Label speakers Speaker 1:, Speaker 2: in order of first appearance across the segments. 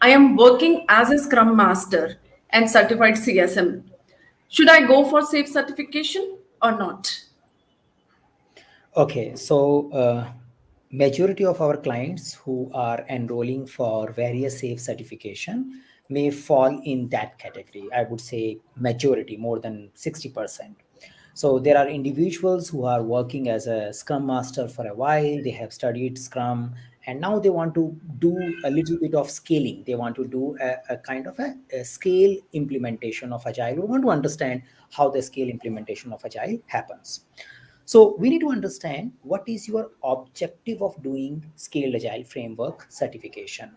Speaker 1: I am working as a Scrum Master and certified CSM. Should I go for SAFe certification or not?
Speaker 2: Okay, so majority of our clients who are enrolling for various SAFe certification may fall in that category. I would say majority, more than 60%. So there are individuals who are working as a Scrum Master for a while. They have studied Scrum, and now they want to do a little bit of scaling. They want to do a kind of a scale implementation of Agile. We want to understand how the scale implementation of Agile happens. So we need to understand what is your objective of doing Scaled Agile Framework certification.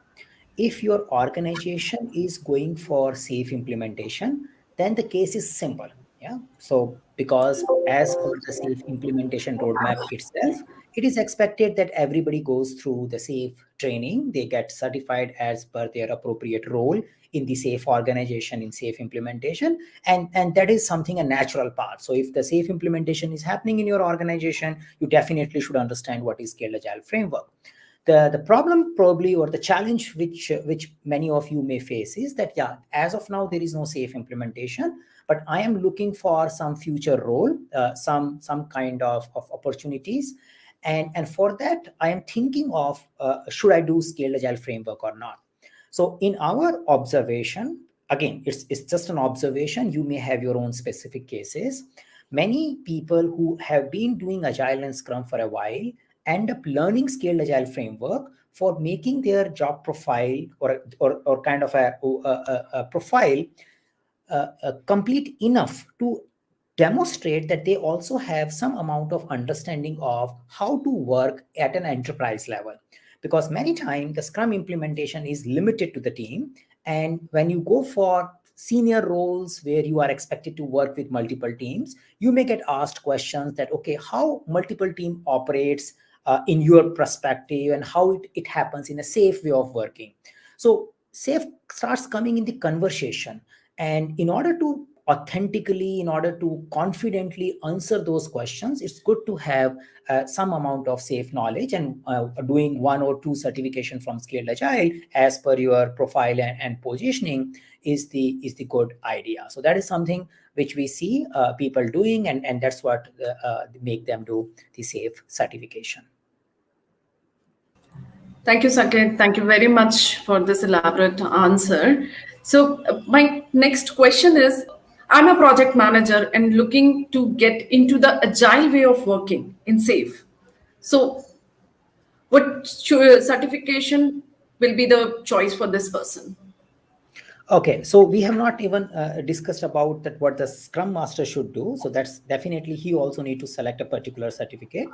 Speaker 2: If your organization is going for SAFe implementation, then the case is simple. Yeah. So because as per the SAFe implementation roadmap itself, it is expected that everybody goes through the SAFe training. They get certified as per their appropriate role in the SAFe organization in SAFe implementation, and that is something a natural part. So if the SAFe implementation is happening in your organization, you definitely should understand what is Scaled Agile Framework. The problem probably, or the challenge which many of you may face, is that yeah, as of now there is no SAFe implementation, but I am looking for some future role, some kind of opportunities, and for that I am thinking of should I do Scaled Agile Framework or not. So in our observation, again, it's just an observation, you may have your own specific cases. Many people who have been doing Agile and Scrum for a while end up learning Scaled Agile Framework for making their job profile, or kind of a profile complete enough to demonstrate that they also have some amount of understanding of how to work at an enterprise level. Because many times the Scrum implementation is limited to the team, and when you go for senior roles where you are expected to work with multiple teams, you may get asked questions that, okay, how multiple team operates in your perspective, and how it happens in a safe way of working. So safe starts coming in the conversation, and in order to authentically, in order to confidently answer those questions, it's good to have some amount of SAFe knowledge, and doing one or two certification from Scaled Agile as per your profile and positioning is the good idea. So that is something which we see people doing, and that's what make them do the SAFe certification.
Speaker 1: Thank you, Saket. Thank you very much for this elaborate answer. So, my next question is, I'm a project manager and looking to get into the agile way of working in SAFe. So, what certification will be the choice for this person?
Speaker 2: Okay, so we have not even discussed about that what the Scrum Master should do. So that's definitely, he also need to select a particular certificate,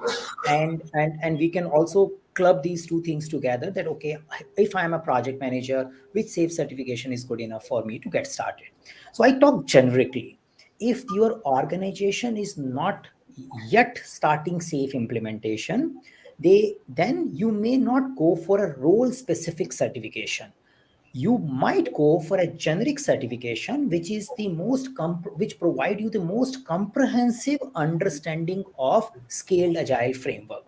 Speaker 2: and we can also club these two things together. That okay, if I am a project manager, which SAFe certification is good enough for me to get started? So I talk generically. If your organization is not yet starting SAFe implementation, then you may not go for a role specific certification. You might go for a generic certification, which is the which provide you the most comprehensive understanding of Scaled Agile Framework.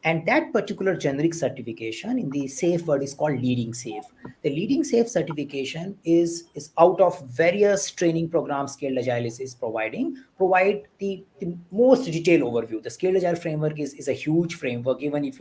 Speaker 2: And that particular generic certification in the SAFe word is called Leading SAFe. The Leading SAFe certification is out of various training programs Scaled Agile is provide the most detailed overview. The Scaled Agile Framework is a huge framework. Even if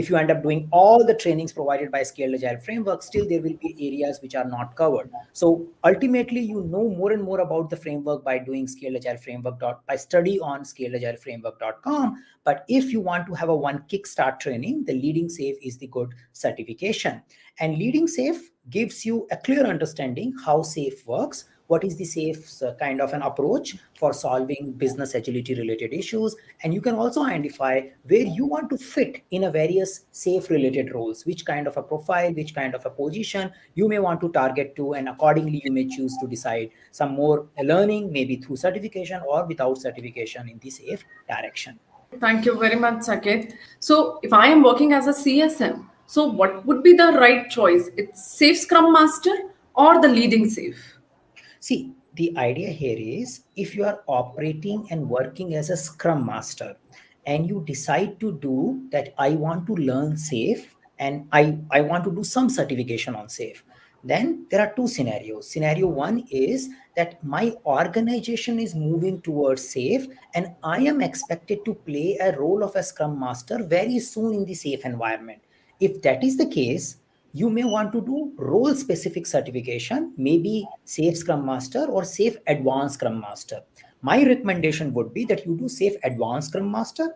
Speaker 2: you end up doing all the trainings provided by Scaled Agile Framework, still there will be areas which are not covered. So ultimately, you know more and more about the framework by doing Scaled Agile Framework by study on scaledagileFramework.com. But if you want to have a one kickstart training, the Leading SAFe is the good certification. And Leading SAFe gives you a clear understanding how SAFe works, what is the SAFe kind of an approach for solving business agility related issues. And you can also identify where you want to fit in a various SAFe related roles, which kind of a profile, which kind of a position you may want to target to, and accordingly you may choose to decide some more learning, maybe through certification or without certification in the SAFe direction.
Speaker 1: Thank you very much, Saket. So, if I am working as a CSM, so what would be the right choice? It's SAFe Scrum Master or the Leading SAFe?
Speaker 2: See, the idea here is, if you are operating and working as a Scrum Master and you decide to do that, I want to learn SAFe and I want to do some certification on SAFe. Then there are two scenarios. Scenario one is that my organization is moving towards SAFe, and I am expected to play a role of a Scrum Master very soon in the SAFe environment. If that is the case, you may want to do role specific certification, maybe SAFe Scrum Master or SAFe Advanced Scrum Master. My recommendation would be that you do SAFe Advanced Scrum Master,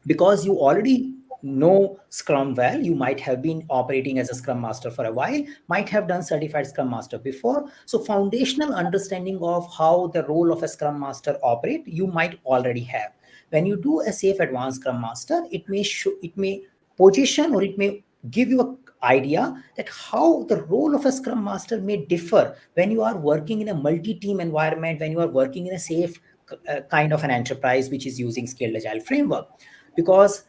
Speaker 2: because you already know Scrum well. You might have been operating as a Scrum Master for a while, might have done certified Scrum Master before. So foundational understanding of how the role of a Scrum Master operate, you might already have. When you do a SAFe Advanced Scrum Master, it may position, or it may give you an idea that how the role of a Scrum Master may differ when you are working in a multi-team environment, when you are working in a SAFe kind of an enterprise which is using scaled agile framework. Because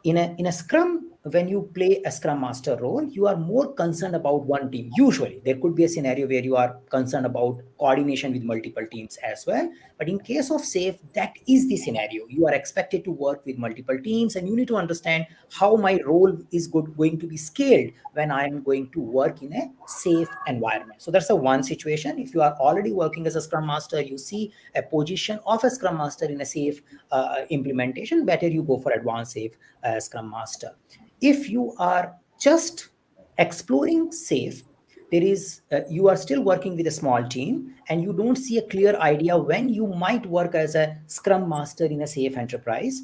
Speaker 2: in a scrum, when you play a Scrum Master role, you are more concerned about one team. Usually there could be a scenario where you are concerned about coordination with multiple teams as well, but in case of SAFe, that is the scenario. You are expected to work with multiple teams, and you need to understand how my role is going to be scaled when I am going to work in a SAFe environment. So that's a one situation. If you are already working as a Scrum Master, you see a position of a Scrum Master in a SAFe implementation, better you go for advanced SAFe Scrum Master. If you are just exploring SAFe, there is you are still working with a small team, and you don't see a clear idea when you might work as a Scrum Master in a SAFe enterprise,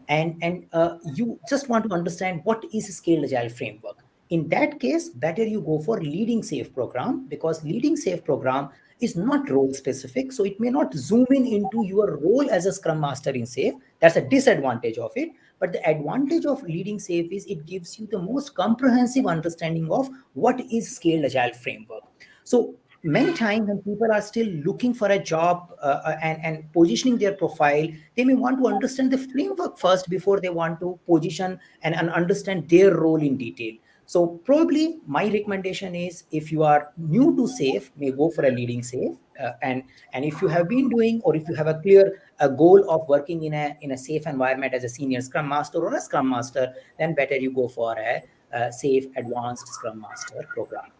Speaker 2: and you just want to understand what is a scaled agile framework. In that case, better you go for leading SAFe program, because leading SAFe program is not role specific, so it may not zoom in into your role as a Scrum Master in SAFe. That's a disadvantage of it. But the advantage of leading SAFe is it gives you the most comprehensive understanding of what is scaled agile framework. So many times when people are still looking for a job and positioning their profile, they may want to understand the framework first before they want to position and understand their role in detail. So probably my recommendation is, if you are new to SAFe, may go for a leading SAFe, and if you have been doing, or if you have a clear goal of working in a SAFe environment as a senior Scrum Master or a Scrum Master, then better you go for a SAFe Advanced Scrum Master program.